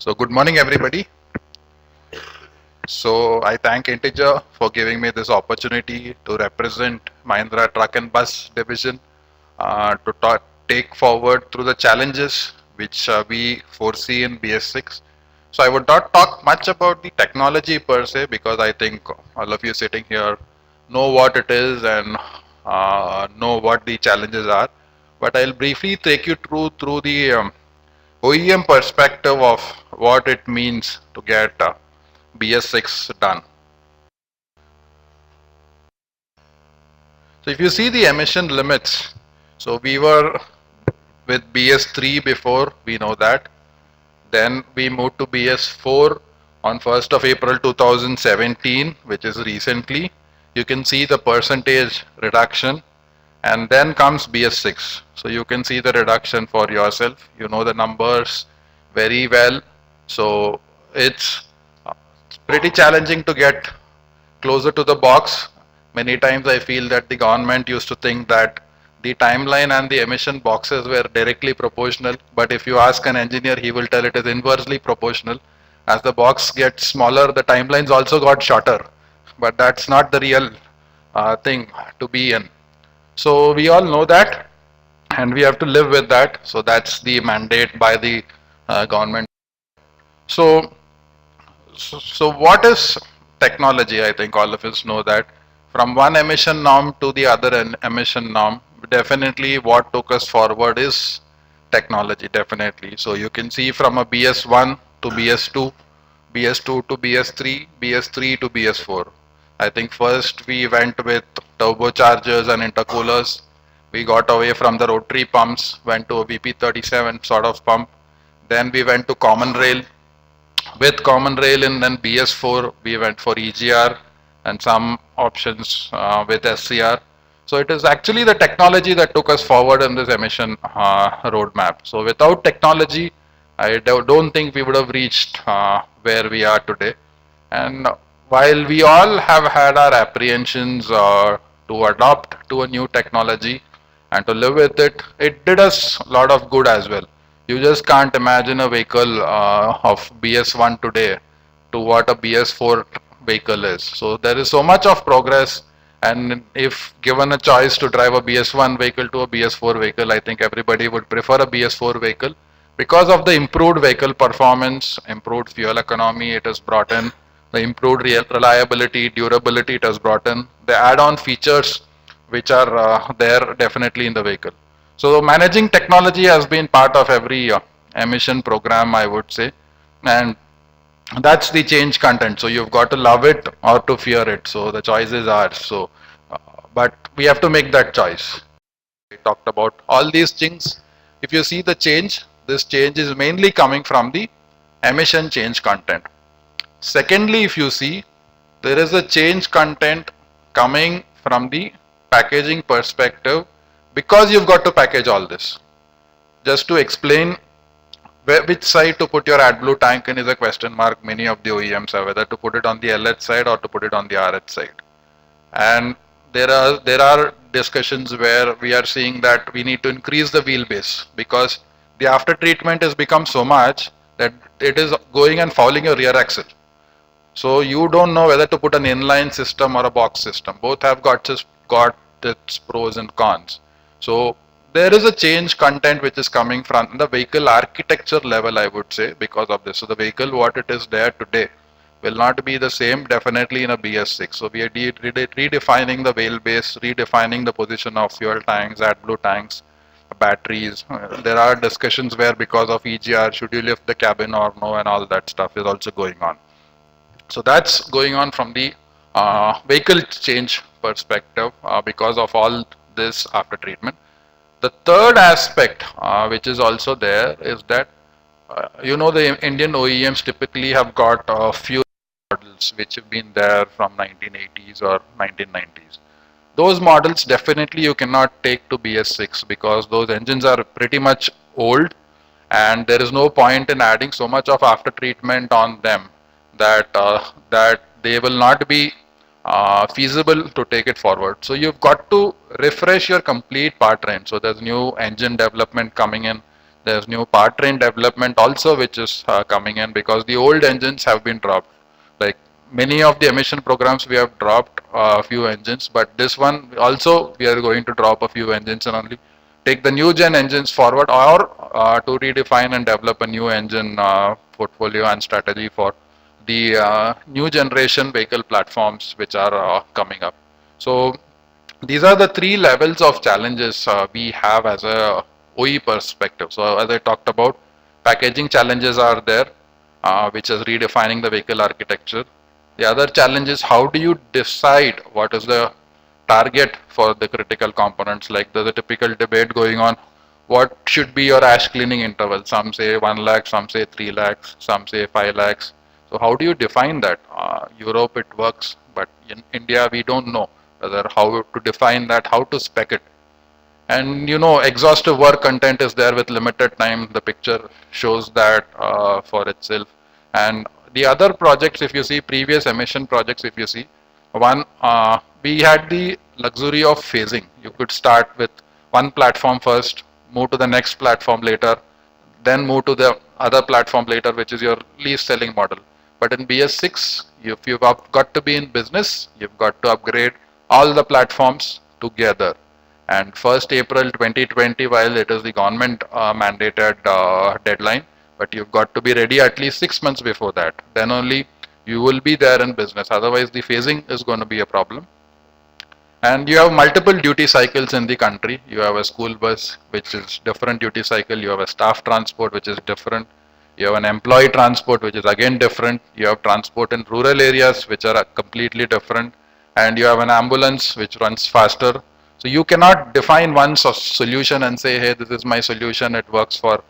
So good morning, everybody. So I thank Integer for giving me this opportunity to represent Mahindra Truck and Bus Division to take forward through the challenges which we foresee in BS6. So I would not talk much about the technology per se because I think all of you sitting here know what it is and know what the challenges are. But I'll briefly take you through the OEM perspective of what it means to get BS6 done. So if you see the emission limits, so we were with BS3 before, we know that. Then we moved to BS4 on 1st of April 2017, which is recently. You can see the percentage reduction, and then comes BS6. So you can see the reduction for yourself. You know the numbers very well. So it's pretty challenging to get closer to the box. Many times I feel that the government used to think that the timeline and the emission boxes were directly proportional, but if you ask an engineer, he will tell it is inversely proportional. As the box gets smaller, the timelines also got shorter, but that's not the real thing to be in. So we all know that, and we have to live with that. So that's the mandate by the government. So So what is technology? I think all of us know that from one emission norm to the other emission norm, definitely what took us forward is technology, definitely. So you can see from a BS1 to BS2, BS2 to BS3, BS3 to BS4. I think first we went with turbochargers and intercoolers. We got away from the rotary pumps, went to a VP37 sort of pump. Then we went to common rail. With common rail in then BS4, we went for EGR and some options with SCR. So it is actually the technology that took us forward in this emission roadmap. So without technology, I don't think we would have reached where we are today. And while we all have had our apprehensions to adopt to a new technology and to live with it, it did us a lot of good as well. You just can't imagine a vehicle of BS1 today to what a BS4 vehicle is. So there is so much of progress, and if given a choice to drive a BS1 vehicle to a BS4 vehicle, I think everybody would prefer a BS4 vehicle because of the improved vehicle performance, improved fuel economy it has brought in, the improved reliability, durability it has brought in, the add-on features which are there definitely in the vehicle. So managing technology has been part of every emission program, I would say, and that's the change content. So you've got to love it or to fear it. So the choice is ours. So, but we have to make that choice. We talked about all these things. If you see the change, this change is mainly coming from the emission change content. Secondly, if you see, there is a change content coming from the packaging perspective because you've got to package all this. Just to explain which side to put your AdBlue tank in is a question mark many of the OEMs have, whether to put it on the LH side or to put it on the RH side. And there are discussions where we are seeing that we need to increase the wheelbase because the after treatment has become so much that it is going and fouling your rear axle. So you don't know whether to put an inline system or a box system. Both have got its pros and cons. So there is a change content which is coming from the vehicle architecture level, I would say, because of this. So the vehicle, what it is there today, will not be the same definitely in a BS6. So we are redefining the wheelbase, redefining the position of fuel tanks, AdBlue tanks, batteries. There are discussions where because of EGR, should you lift the cabin or no, and all that stuff is also going on. So that's going on from the vehicle change perspective because of all this after treatment. The third aspect which is also there is that the Indian OEMs typically have got a few models which have been there from 1980s or 1990s. Those models definitely you cannot take to BS6 because those engines are pretty much old and there is no point in adding so much of after treatment on them that they will not be feasible to take it forward. So you've got to refresh your complete powertrain. So there's new engine development coming in. There's new powertrain development also which is coming in because the old engines have been dropped. Like many of the emission programs we have dropped a few engines, but this one also we are going to drop a few engines and only take the new gen engines forward, or to redefine and develop a new engine portfolio and strategy for the new generation vehicle platforms which are coming up. So these are the three levels of challenges we have as a OE perspective. So as I talked about, packaging challenges are there, which is redefining the vehicle architecture. The other challenge is how do you decide what is the target for the critical components? Like there's a typical debate going on. What should be your ash cleaning interval? Some say 1 lakh, some say 3 lakhs, some say 5 lakhs. So how do you define that? Europe it works, but in India we don't know whether how to define that, how to spec it. And exhaustive work content is there with limited time. The picture shows that for itself. And the other projects, if you see previous emission projects, if you see one, we had the luxury of phasing. You could start with one platform first, move to the next platform later, then move to the other platform later, which is your least selling model. But in BS6, if you've got to be in business, you've got to upgrade all the platforms together. And 1st April 2020, while it is the government mandated deadline, but you've got to be ready at least 6 months before that. Then only you will be there in business. Otherwise, the phasing is going to be a problem. And you have multiple duty cycles in the country. You have a school bus, which is different duty cycle. You have a staff transport, which is different. You have an employee transport, which is again different. You have transport in rural areas, which are completely different. And you have an ambulance, which runs faster. So you cannot define one solution and say, hey, this is my solution. It works for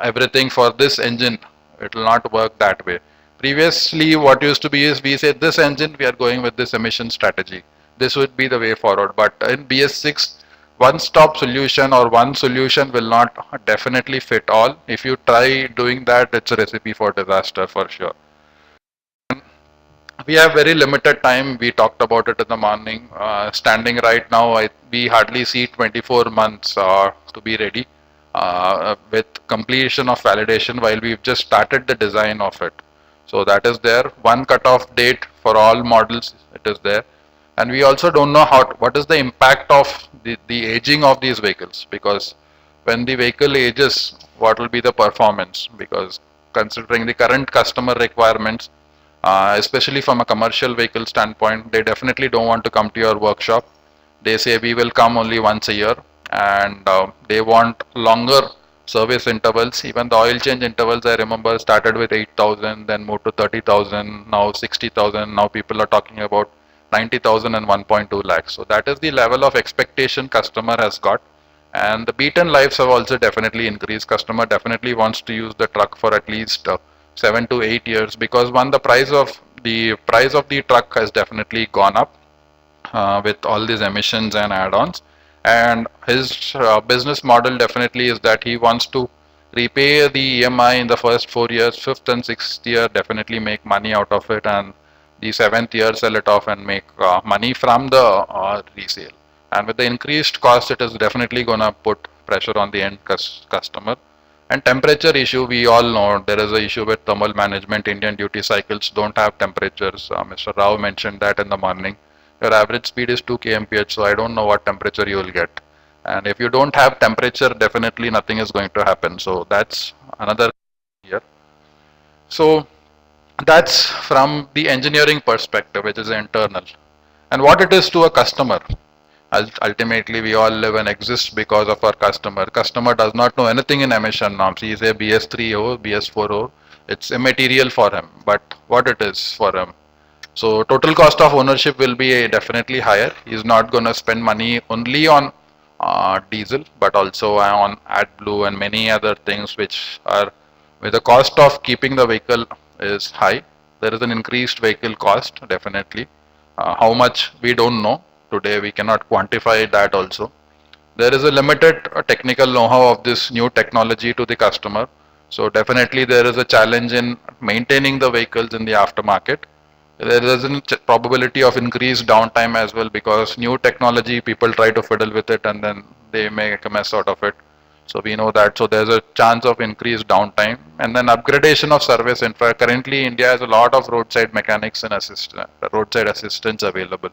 everything for this engine. It will not work that way. Previously, what used to be is we say this engine, we are going with this emission strategy. This would be the way forward. But in BS6, one-stop solution or one solution will not definitely fit all. If you try doing that, it's a recipe for disaster for sure. We have very limited time. We talked about it in the morning. Standing right now, we hardly see 24 months to be ready with completion of validation while we've just started the design of it. So that is there. One cutoff date for all models, it is there. And we also don't know what is the impact of the aging of these vehicles, because when the vehicle ages, what will be the performance? Because considering the current customer requirements, especially from a commercial vehicle standpoint, they definitely don't want to come to your workshop. They say we will come only once a year, and they want longer service intervals. Even the oil change intervals, I remember, started with 8,000, then moved to 30,000, now 60,000. Now people are talking about 90,000 and 1.2 lakhs. So that is the level of expectation customer has got. And the beaten lives have also definitely increased. Customer definitely wants to use the truck for at least 7 to 8 years, because one, the price of the truck has definitely gone up with all these emissions and add-ons. And his business model definitely is that he wants to repay the EMI in the first 4 years, 5th and 6th year definitely make money out of it, and the 7th year sell it off and make money from the resale. And with the increased cost, it is definitely going to put pressure on the end customer. And temperature issue, we all know there is an issue with thermal management. Indian duty cycles don't have temperatures. Mr. Rao mentioned that in the morning. Your average speed is 2 kmph, so I don't know what temperature you will get. And if you don't have temperature, definitely nothing is going to happen. So that's another here. So that's from the engineering perspective, which is internal. And what it is to a customer. Ultimately, we all live and exist because of our customer. Customer does not know anything in emission norms. He is a BS3 or BS4 or it's immaterial for him. But what it is for him. So total cost of ownership will be definitely higher. He is not going to spend money only on diesel, but also on AdBlue and many other things which are with the cost of keeping the vehicle is high. There is an increased vehicle cost definitely. How much we don't know. Today we cannot quantify that also. There is a limited technical know-how of this new technology to the customer. So definitely there is a challenge in maintaining the vehicles in the aftermarket. There is a probability of increased downtime as well, because new technology, people try to fiddle with it and then they make a mess out of it. So we know that. So there's a chance of increased downtime, and then upgradation of service infra. Currently, India has a lot of roadside mechanics and roadside assistants available.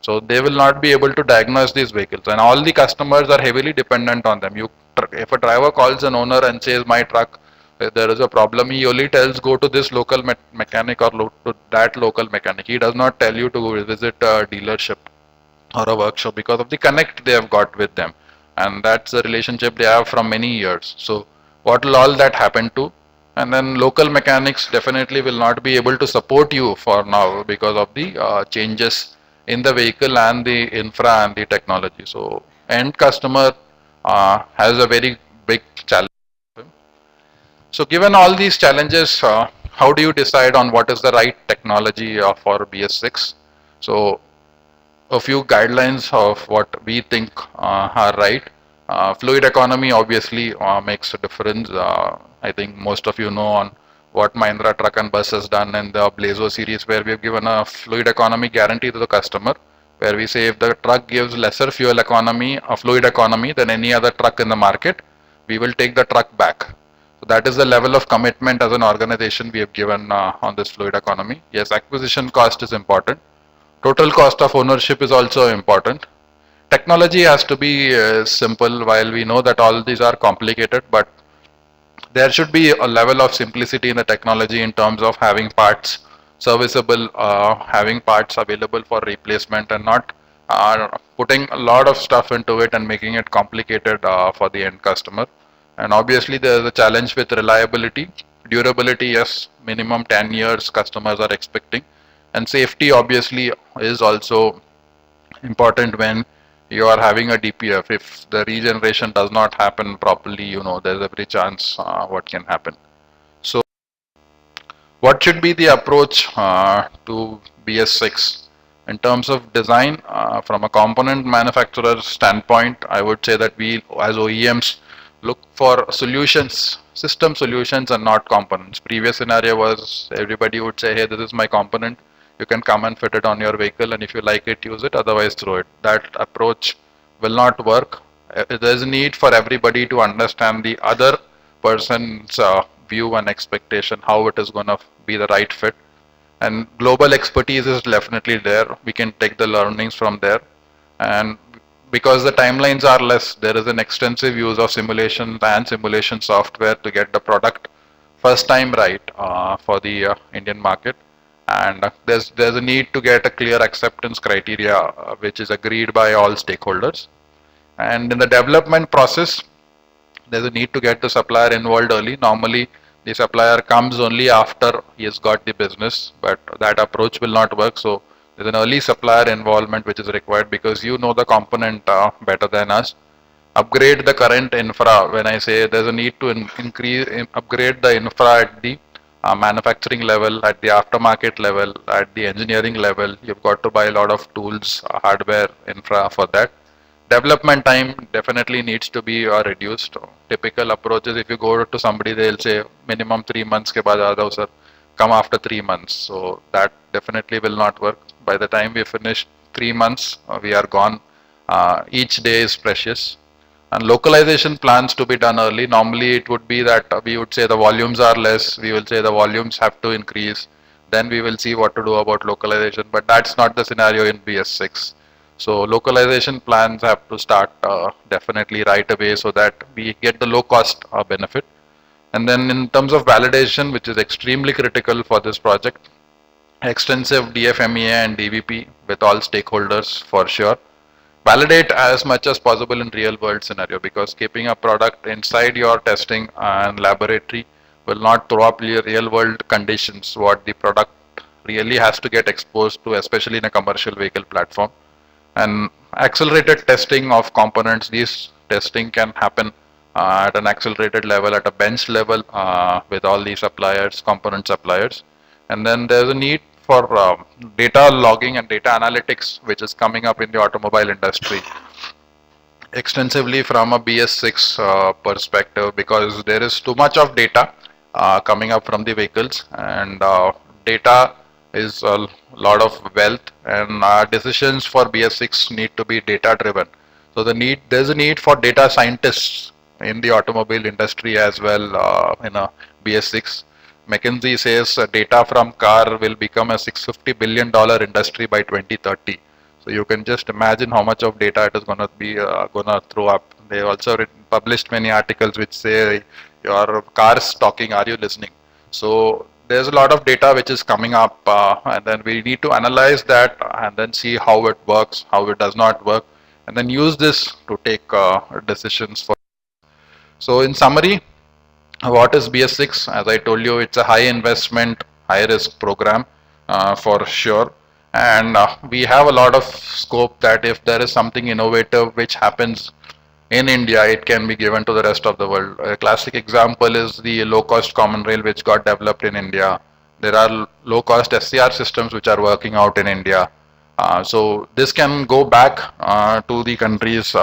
So they will not be able to diagnose these vehicles, and all the customers are heavily dependent on them. If a driver calls an owner and says my truck, there is a problem, he only tells go to this local mechanic or to that local mechanic. He does not tell you to go visit a dealership or a workshop because of the connect they have got with them, and that's the relationship they have from many years. So what will all that happen to? And then local mechanics definitely will not be able to support you for now because of the changes in the vehicle and the infra and the technology. So end customer has a very big challenge. So given all these challenges, how do you decide on what is the right technology for BS6? So a few guidelines of what we think are right. Fluid economy obviously makes a difference. I think most of you know on what Mahindra Truck and Bus has done in the Blazo series, where we have given a fluid economy guarantee to the customer, where we say if the truck gives lesser fuel economy, fluid economy than any other truck in the market, we will take the truck back. So that is the level of commitment as an organization we have given on this fluid economy. Yes, acquisition cost is important. Total cost of ownership is also important. Technology has to be simple, while we know that all these are complicated, but there should be a level of simplicity in the technology in terms of having parts serviceable, having parts available for replacement, and not putting a lot of stuff into it and making it complicated for the end customer. And obviously there is a challenge with reliability. Durability, yes, minimum 10 years customers are expecting. And safety obviously is also important when you are having a DPF. If the regeneration does not happen properly, there's every chance what can happen. So what should be the approach to BS6? In terms of design, from a component manufacturer standpoint, I would say that we as OEMs look for solutions, system solutions and not components. Previous scenario was everybody would say, hey, this is my component, you can come and fit it on your vehicle, and if you like it, use it, otherwise throw it. That approach will not work. There's a need for everybody to understand the other person's view and expectation, how it is going to be the right fit. And global expertise is definitely there. We can take the learnings from there. And because the timelines are less, there is an extensive use of simulation and simulation software to get the product first time right for the Indian market. And there's a need to get a clear acceptance criteria which is agreed by all stakeholders. And in the development process, there's a need to get the supplier involved early. Normally the supplier comes only after he has got the business, but that approach will not work. So there's an early supplier involvement which is required, because you know the component better than us. Upgrade the current infra. When I say there's a need to upgrade the infra at the manufacturing level, at the aftermarket level, at the engineering level, you've got to buy a lot of tools, hardware, infra for that. Development time definitely needs to be reduced. Typical approaches, if you go to somebody, they'll say minimum 3 months ke baad aa jao sir, come after 3 months. So that definitely will not work. By the time we finish 3 months, we are gone. Each day is precious. And localization plans to be done early. Normally it would be that we would say the volumes are less, we will say the volumes have to increase, then we will see what to do about localization, but that's not the scenario in BS6. So localization plans have to start definitely right away, so that we get the low cost benefit. And then in terms of validation, which is extremely critical for this project, extensive DFMEA and DVP with all stakeholders for sure. Validate as much as possible in real world scenario, because keeping a product inside your testing and laboratory will not throw up real world conditions what the product really has to get exposed to, especially in a commercial vehicle platform. And accelerated testing of components, these testing can happen at an accelerated level, at a bench level with all the suppliers, component suppliers. And then there's a need for data logging and data analytics, which is coming up in the automobile industry extensively from a BS6 perspective, because there is too much of data coming up from the vehicles, and data is a lot of wealth, and decisions for BS6 need to be data driven. So there's a need for data scientists in the automobile industry as well in a BS6. McKinsey says data from car will become a $650 billion industry by 2030. So you can just imagine how much of data it is going to be going to throw up. They also published many articles which say your car is talking, are you listening? So there's a lot of data which is coming up, and then we need to analyze that and then see how it works, how it does not work, and then use this to take decisions for. So in summary, what is BS6? As I told you, it's a high investment, high risk program for sure. And we have a lot of scope that if there is something innovative which happens in India, it can be given to the rest of the world. A classic example is the low cost common rail which got developed in India. There are low cost SCR systems which are working out in India. So this can go back to the countries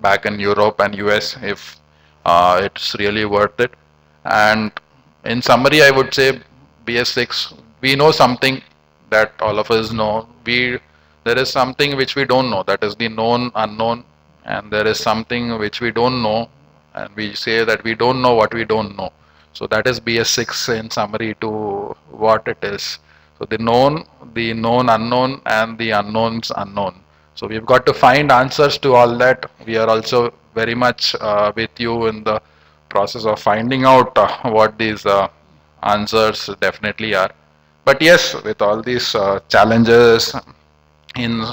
back in Europe and US if it's really worth it. And in summary, I would say BS6, we know something that all of us know. There is something which we don't know, that is the known unknown, and there is something which we don't know, and we say that we don't know what we don't know. So that is BS6 in summary to what it is. So the known unknown, and the unknowns unknown. So we've got to find answers to all that. We are also very much with you in the process of finding out what these answers definitely are. But yes, with all these challenges in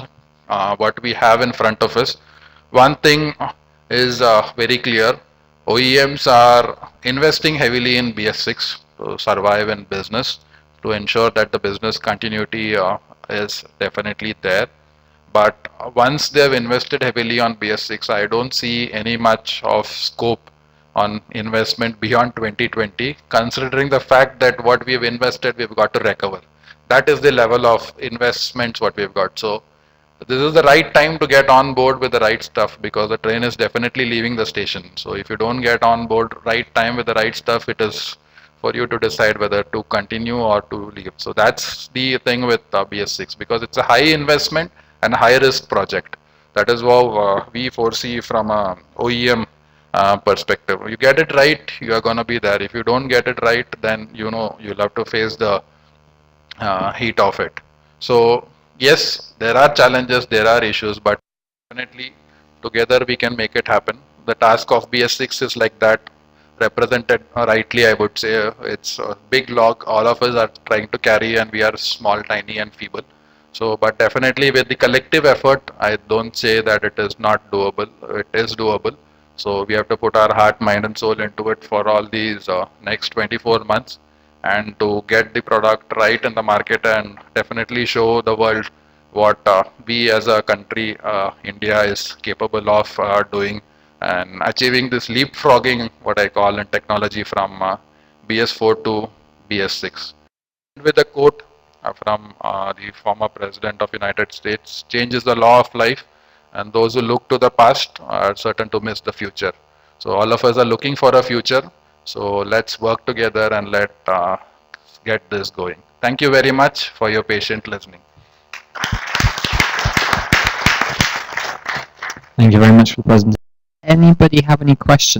what we have in front of us, one thing is very clear. OEMs are investing heavily in BS6 to survive in business, to ensure that the business continuity is definitely there. But once they've invested heavily on BS6, I don't see any much of scope on investment beyond 2020, considering the fact that what we've invested, we've got to recover. That is the level of investments what we've got. So this is the right time to get on board with the right stuff, because the train is definitely leaving the station. So if you don't get on board right time with the right stuff, it is for you to decide whether to continue or to leave. So that's the thing with BS6, because it's a high investment and high risk project. That is how we foresee from a OEM perspective. You get it right, you are going to be there. If you don't get it right, then you know you'll have to face the heat of it. So yes, there are challenges, there are issues, but definitely together we can make it happen. The task of BS6 is like that, represented rightly, I would say. It's a big log, all of us are trying to carry, and we are small, tiny and feeble. So, but definitely with the collective effort, I don't say that it is not doable. It is doable. So we have to put our heart, mind and soul into it for all these next 24 months, and to get the product right in the market and definitely show the world what we as a country, India, is capable of doing and achieving this leapfrogging, what I call in technology, from BS4 to BS6. With a quote from the former president of United States: change is the law of life, and those who look to the past are certain to miss the future. So all of us are looking for a future. So let's work together and let get this going. Thank you very much for your patient listening. Thank you very much for the presentation. Anybody have any questions?